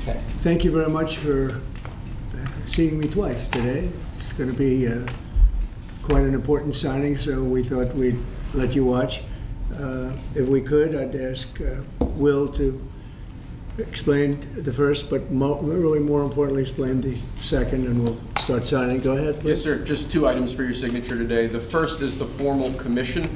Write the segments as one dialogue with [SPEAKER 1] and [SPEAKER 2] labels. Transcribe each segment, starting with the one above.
[SPEAKER 1] Okay.
[SPEAKER 2] Thank you very much for seeing me twice today. It's going to be quite an important signing, so we thought we'd let you watch. If we could, I'd ask Will to explain the first, but really more importantly, explain the second, and we'll start signing. Go ahead, please.
[SPEAKER 3] Yes, sir. Just 2 items for your signature today. The first is the formal commission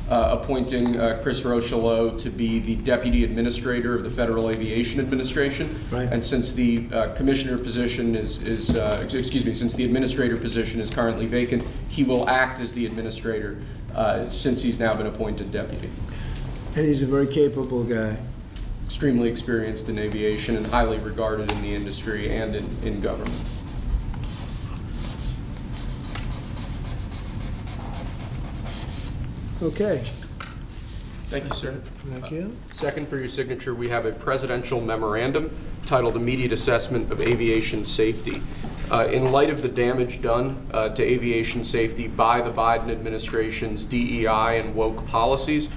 [SPEAKER 3] appointing Chris Rochelot to be the Deputy Administrator of the Federal Aviation Administration.
[SPEAKER 2] Right.
[SPEAKER 3] And since the commissioner position since the administrator position is currently vacant, he will act as the administrator since he's now been appointed deputy.
[SPEAKER 2] And he's a very capable guy.
[SPEAKER 3] Extremely experienced in aviation and highly regarded in the industry and in government.
[SPEAKER 2] Okay.
[SPEAKER 3] Thank you, sir.
[SPEAKER 2] Thank you.
[SPEAKER 3] Second, for your signature, we have a presidential memorandum titled Immediate Assessment of Aviation Safety. In light of the damage done to aviation safety by the Biden administration's DEI and woke policies,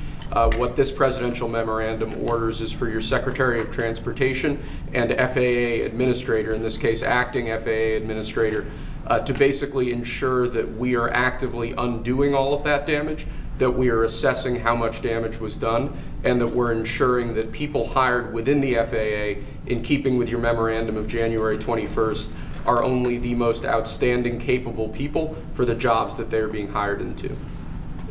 [SPEAKER 3] what this presidential memorandum orders is for your Secretary of Transportation and FAA Administrator, in this case acting FAA Administrator, to basically ensure that we are actively undoing all of that damage, that we are assessing how much damage was done, and that we're ensuring that people hired within the FAA, in keeping with your memorandum of January 21st, are only the most outstanding, capable people for the jobs that they're being hired into.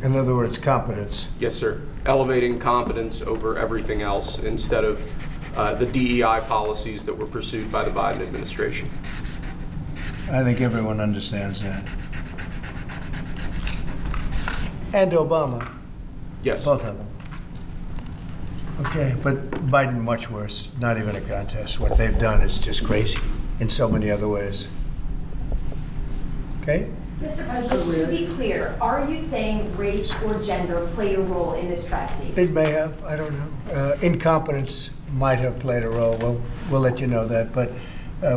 [SPEAKER 2] In other words, competence.
[SPEAKER 3] Yes, sir. Elevating competence over everything else instead of the DEI policies that were pursued by the Biden administration.
[SPEAKER 2] I think everyone understands that. And Obama.
[SPEAKER 3] Yes.
[SPEAKER 2] Both of them. Okay, but Biden much worse. Not even a contest. What they've done is just crazy in so many other ways. Okay?
[SPEAKER 4] Mr. President, to be clear, are you saying race or gender played a role in this tragedy?
[SPEAKER 2] It may have. I don't know. Incompetence might have played a role. We'll let you know that. But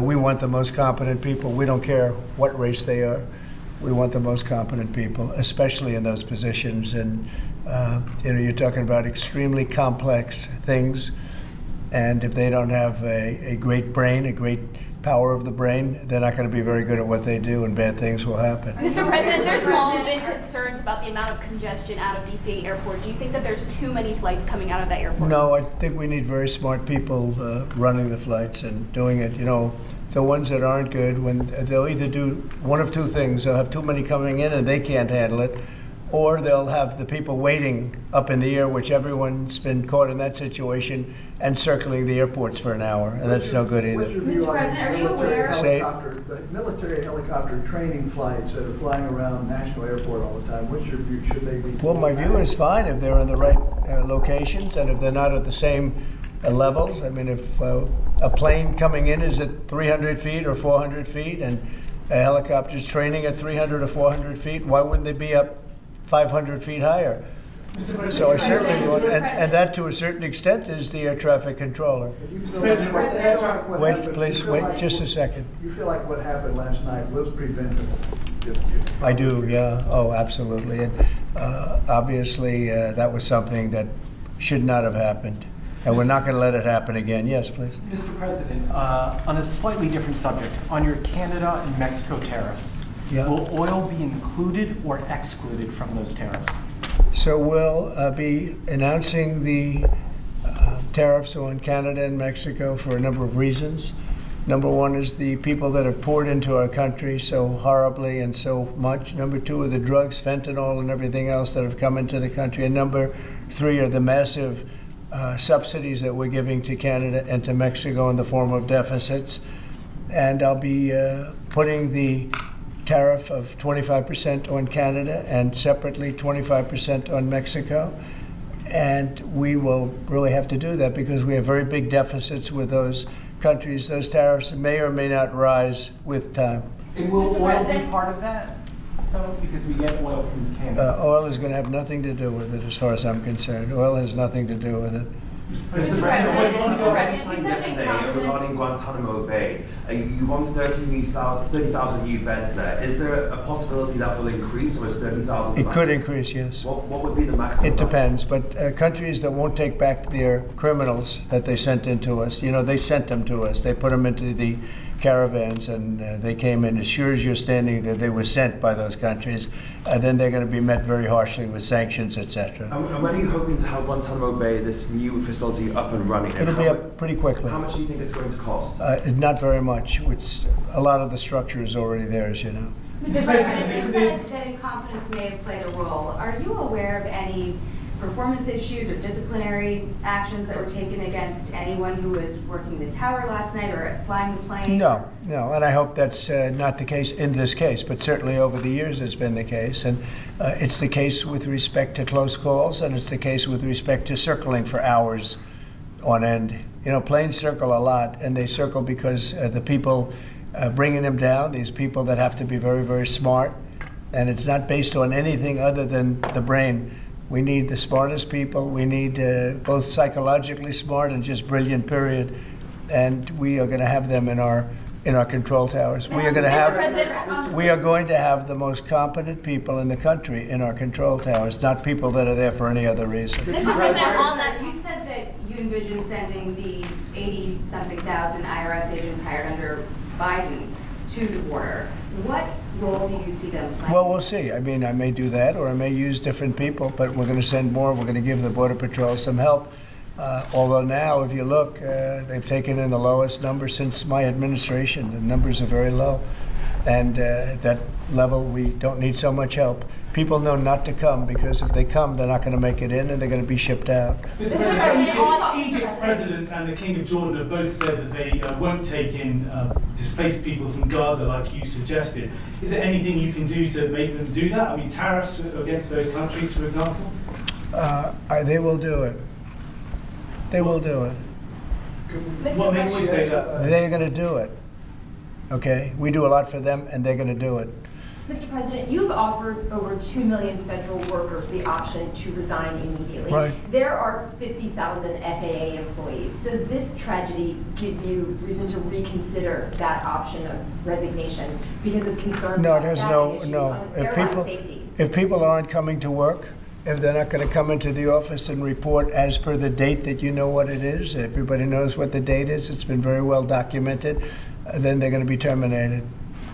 [SPEAKER 2] we want the most competent people. We don't care what race they are. We want the most competent people, especially in those positions. And you're talking about extremely complex things. And if they don't have a great brain, a great power of the brain, they're not going to be very good at what they do, and bad things will happen.
[SPEAKER 5] Mr. President, there's long been concerns about the amount of congestion out of DC airport. Do you think that there's too many flights coming out of that airport?
[SPEAKER 2] No, I think we need very smart people running the flights and doing it. You know, the ones that aren't good, when they'll either do one of 2 things. They'll have too many coming in and they can't handle it, or they'll have the people waiting up in the air, which everyone's been caught in that situation, and circling the airports for an hour, and that's no good either.
[SPEAKER 4] Mr. President, are you aware?
[SPEAKER 6] Military helicopter training flights that are flying around National Airport all the time, what's your view? Should they be?
[SPEAKER 2] Well, my view is fine if they're in the right locations and if they're not at the same levels. I mean, if a plane coming in is at 300 feet or 400 feet and a helicopter's training at 300 or 400 feet, why wouldn't they be up 500 feet higher? So I certainly would, and that to a certain extent is the air traffic controller. Wait, please, wait just a second.
[SPEAKER 6] You feel like what happened last night was preventable?
[SPEAKER 2] I do, yeah. Oh, absolutely. And obviously, that was something that should not have happened. And we're not going to let it happen again. Yes, please.
[SPEAKER 1] Mr. President, on a slightly different subject, on your Canada and Mexico tariffs, will oil be included or excluded from those tariffs?
[SPEAKER 2] So we'll be announcing the tariffs on Canada and Mexico for a number of reasons. Number one is the people that have poured into our country so horribly and so much. Number two are the drugs, fentanyl, and everything else that have come into the country. And number three are the massive subsidies that we're giving to Canada and to Mexico in the form of deficits. And I'll be putting the tariff of 25% on Canada and separately 25% on Mexico. And we will really have to do that because we have very big deficits with those countries. Those tariffs may or may not rise with time.
[SPEAKER 1] And will oil be part of that? Because we get oil from Canada.
[SPEAKER 2] Oil is going to have nothing to do with it as far as I'm concerned. Oil has nothing to do with it.
[SPEAKER 7] Mr.
[SPEAKER 4] President,
[SPEAKER 7] yesterday regarding Guantanamo Bay, you want 30,000 new beds there. Is there a possibility that will increase, or is 30,000?
[SPEAKER 2] It could increase, yes.
[SPEAKER 7] What would be the maximum?
[SPEAKER 2] It depends, but countries that won't take back their criminals that they sent into us, they sent them to us. They put them into the caravans, and they came in. As sure as you're standing there, they were sent by those countries. Then they're going to be met very harshly with sanctions, etc.
[SPEAKER 7] And when are you hoping to have Guantanamo Bay, this new facility, up and running?
[SPEAKER 2] It'll be up pretty quickly.
[SPEAKER 7] How much do you think it's going to cost?
[SPEAKER 2] Not very much. A lot of the structure is already there, as you know.
[SPEAKER 4] Mr. President, you said that incompetence may have played a role. Are you aware of any performance issues or disciplinary actions that were taken against anyone who was working the tower last night or flying the plane?
[SPEAKER 2] No, and I hope that's not the case in this case, but certainly over the years it's been the case. And it's the case with respect to close calls, and it's the case with respect to circling for hours on end. Planes circle a lot, and they circle because the people bringing them down, these people that have to be very, very smart, and it's not based on anything other than the brain. We need the smartest people. We need both psychologically smart and just brilliant, period. And we are going to have them in our control towers. We are going to have the most competent people in the country in our control towers, not people that are there for any other reason.
[SPEAKER 4] Mr. President, on that, you said that you envision sending the 80-something thousand IRS agents hired under Biden to the border. What role do you see them playing?
[SPEAKER 2] Well, we'll see. I mean, I may do that, or I may use different people, but we're going to send more. We're going to give the Border Patrol some help. Although now, if you look, they've taken in the lowest number since my administration. The numbers are very low. And at that level, we don't need so much help. People know not to come, because if they come, they're not going to make it in, and they're going to be shipped out.
[SPEAKER 8] Mr. President, Egypt's president and the King of Jordan have both said that they won't take in displaced people from Gaza like you suggested. Is there anything you can do to make them do that? I mean, tariffs against those countries, for example?
[SPEAKER 2] They will do it. They will do it.
[SPEAKER 8] What makes you say that?
[SPEAKER 2] They're going to do it. Okay? We do a lot for them, and they're going to do it.
[SPEAKER 4] Mr. President, you've offered over 2 million federal workers the option to resign immediately.
[SPEAKER 2] Right.
[SPEAKER 4] There are 50,000 FAA employees. Does this tragedy give you reason to reconsider that option of resignations because of concerns about staffing issues on airline safety?
[SPEAKER 2] If people aren't coming to work, if they're not going to come into the office and report as per the date that you know what it is, everybody knows what the date is, it's been very well documented, then they're going to be terminated.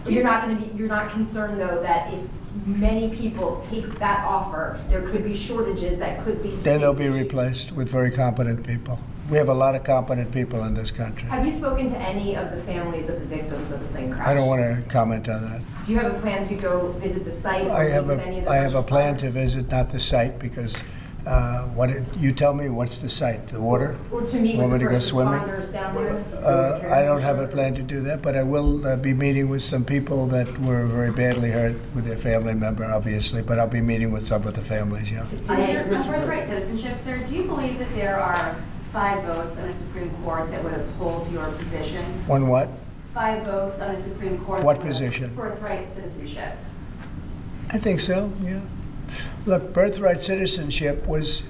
[SPEAKER 4] You're not concerned, though, that if many people take that offer, there could be shortages that could lead to...
[SPEAKER 2] Then they'll be replaced with very competent people. We have a lot of competent people in this country.
[SPEAKER 4] Have you spoken to any of the families of the victims of the plane crash?
[SPEAKER 2] I don't want to comment on that.
[SPEAKER 4] Do you have a plan to go visit the site?
[SPEAKER 2] I have a plan to visit, not the site, because you tell me, what's the site? The water?
[SPEAKER 4] Or to meet with the first responders down there?
[SPEAKER 2] I don't have a plan to do that, but I will be meeting with some people that were very badly hurt with their family member, obviously, but I'll be meeting with some of the families, yeah.
[SPEAKER 4] On your birthright citizenship, sir, do you believe that there are 5 votes on a Supreme Court that would uphold your position?
[SPEAKER 2] One what?
[SPEAKER 4] 5 votes on a Supreme Court.
[SPEAKER 2] What position?
[SPEAKER 4] Birthright citizenship.
[SPEAKER 2] I think so, yeah. Look, birthright citizenship was,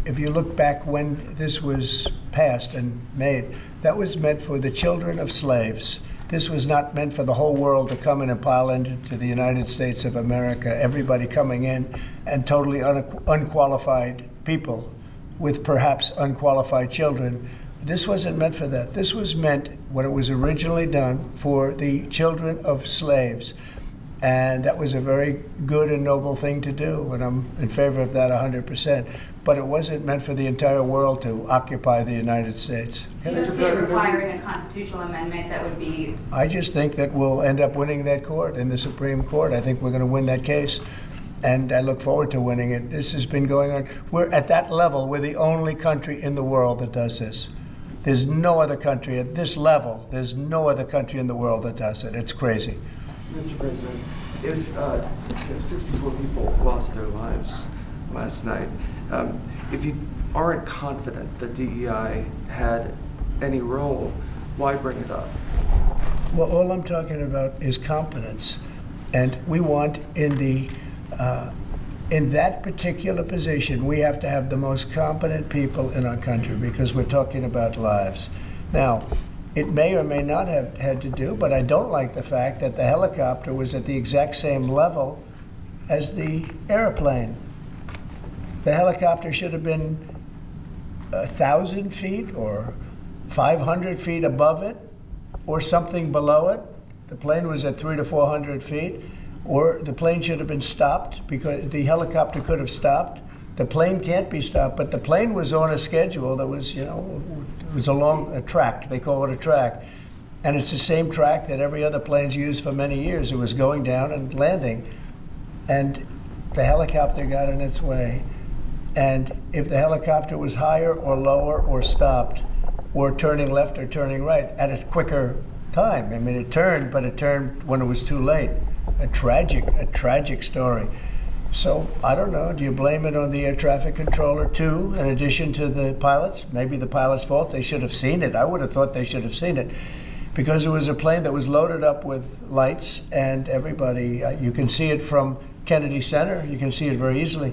[SPEAKER 2] if you look back when this was passed and made, that was meant for the children of slaves. This was not meant for the whole world to come in and pile into the United States of America, everybody coming in, and totally unqualified people with perhaps unqualified children. This wasn't meant for that. This was meant, when it was originally done, for the children of slaves. And that was a very good and noble thing to do, and I'm in favor of that 100%. But it wasn't meant for the entire world to occupy the United States.
[SPEAKER 4] So you don't see it requiring a constitutional amendment that would be...
[SPEAKER 2] I just think that we'll end up winning that court in the Supreme Court. I think we're going to win that case, and I look forward to winning it. This has been going on. We're at that level. We're the only country in the world that does this. There's no other country at this level. There's no other country in the world that does it. It's crazy.
[SPEAKER 9] Mr. President, if 64 people lost their lives last night, if you aren't confident that DEI had any role, why bring it up?
[SPEAKER 2] Well, all I'm talking about is competence. And we want in in that particular position, we have to have the most competent people in our country because we're talking about lives. Now, it may or may not have had to do, but I don't like the fact that the helicopter was at the exact same level as the airplane. The helicopter should have been 1,000 feet or 500 feet above it or something below it. The plane was at 300 to 400 feet. Or the plane should have been stopped because the helicopter could have stopped. The plane can't be stopped, but the plane was on a schedule that was, it was along a track. They call it a track. And it's the same track that every other plane's used for many years. It was going down and landing. And the helicopter got in its way. And if the helicopter was higher or lower or stopped or turning left or turning right at a quicker time, I mean, it turned, but it turned when it was too late. A tragic story. So, I don't know, do you blame it on the air traffic controller too, in addition to the pilots? Maybe the pilot's fault, they should have seen it. I would have thought they should have seen it. Because it was a plane that was loaded up with lights and everybody, you can see it from Kennedy Center, you can see it very easily.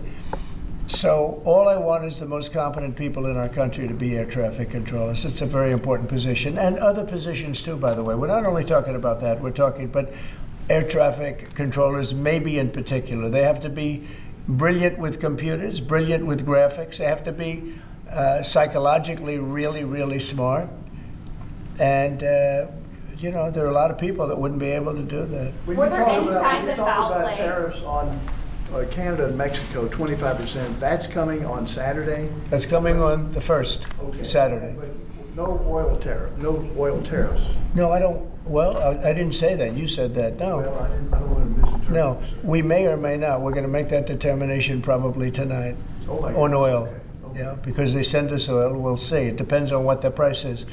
[SPEAKER 2] So all I want is the most competent people in our country to be air traffic controllers. It's a very important position, and other positions too, by the way. We're not only talking about that, we're talking, but air traffic controllers, maybe in particular. They have to be brilliant with computers, brilliant with graphics. They have to be psychologically really, really smart. And, there are a lot of people that wouldn't be able to do that.
[SPEAKER 5] Were there any signs of foul
[SPEAKER 6] about
[SPEAKER 5] play?
[SPEAKER 6] Tariffs on Canada and Mexico, 25%, that's coming on Saturday?
[SPEAKER 2] That's coming on the 1st, okay. Saturday.
[SPEAKER 6] But no oil tariffs.
[SPEAKER 2] No, I don't. Well, I didn't say that. You said that. No.
[SPEAKER 6] Well, I don't want to misinterpret.
[SPEAKER 2] No, we may or may not. We're going to make that determination probably tonight on oil. Okay. Yeah, because they send us oil. We'll see. It depends on what the price is.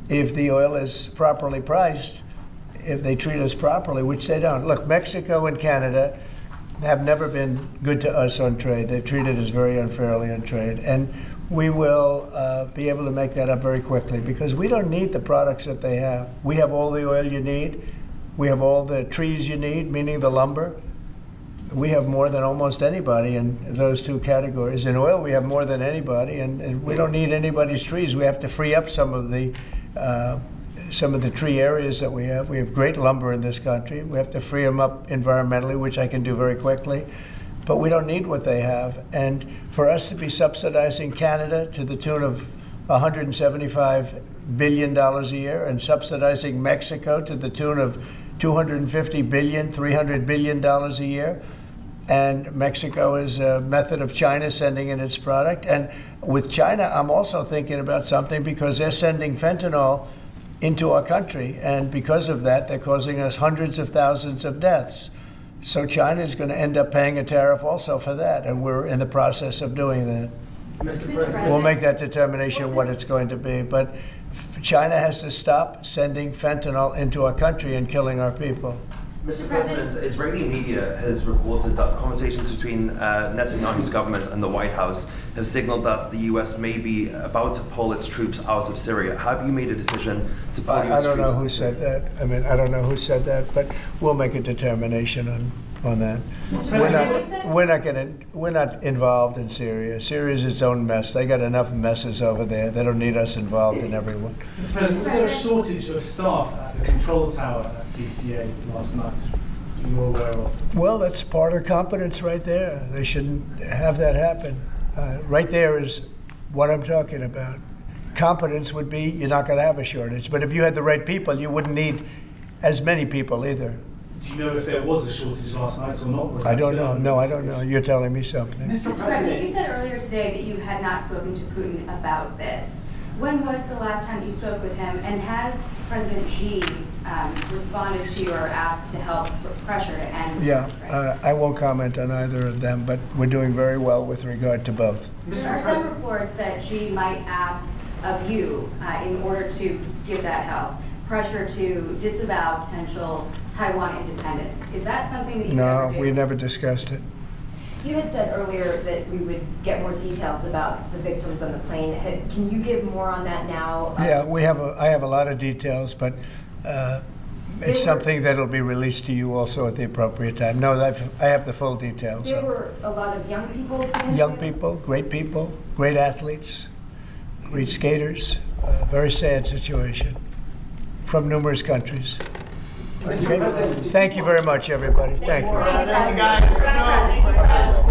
[SPEAKER 2] If the oil is properly priced, if they treat us properly, which they don't. Look, Mexico and Canada have never been good to us on trade. They've treated us very unfairly on trade. And we will be able to make that up very quickly because we don't need the products that they have. We have all the oil you need. We have all the trees you need, meaning the lumber. We have more than almost anybody in those two categories. In oil, we have more than anybody, and we don't need anybody's trees. We have to free up some of the tree areas that we have. We have great lumber in this country. We have to free them up environmentally, which I can do very quickly. But we don't need what they have. And for us to be subsidizing Canada to the tune of $175 billion a year and subsidizing Mexico to the tune of $250 billion, $300 billion a year, and Mexico is a method of China sending in its product. And with China, I'm also thinking about something because they're sending fentanyl into our country. And because of that, they're causing us hundreds of thousands of deaths. So China is going to end up paying a tariff also for that, and we're in the process of doing that.
[SPEAKER 7] Mr. President.
[SPEAKER 2] We'll make that determination what it's going to be, but China has to stop sending fentanyl into our country and killing our people.
[SPEAKER 7] Mr. President, Israeli media has reported that conversations between Netanyahu's government and the White House have signaled that the U.S. may be about to pull its troops out of Syria. Have you made a decision to pull your troops?
[SPEAKER 2] I don't know who said that. I mean, I don't know who said that, but we'll make a determination on that. We're not involved in Syria. Syria is its own mess. They got enough messes over there. They don't need us involved in every one.
[SPEAKER 8] Mr. President, was there a shortage of staff at the control tower at DCA last night? You're aware of?
[SPEAKER 2] Well, that's part of competence right there. They shouldn't have that happen. Right there is what I'm talking about. Competence would be you're not going to have a shortage. But if you had the right people, you wouldn't need as many people either.
[SPEAKER 8] Do you know if there was a shortage last night or not?
[SPEAKER 2] I don't know. No, I don't know. You're telling me something.
[SPEAKER 4] Mr. President, you said earlier today that you had not spoken to Putin about this. When was the last time you spoke with him? And has President Xi responded to you or asked to help pressure to end?
[SPEAKER 2] Yeah, I won't comment on either of them, but we're doing very well with regard to both.
[SPEAKER 4] There are some reports that Xi might ask of you in order to give that help, pressure to disavow potential Taiwan independence. Is that something that you
[SPEAKER 2] No, we never discussed it.
[SPEAKER 10] You had said earlier that we would get more details about the victims on the plane. Can you give more on that now?
[SPEAKER 2] Yeah, I have a lot of details, but It's something that will be released to you also at the appropriate time. No, I have the full details.
[SPEAKER 10] There were a lot of young people.
[SPEAKER 2] Young people, great athletes, great skaters. Very sad situation from numerous countries. Okay. Thank you very much, everybody. Thank you.
[SPEAKER 6] Thank you, guys.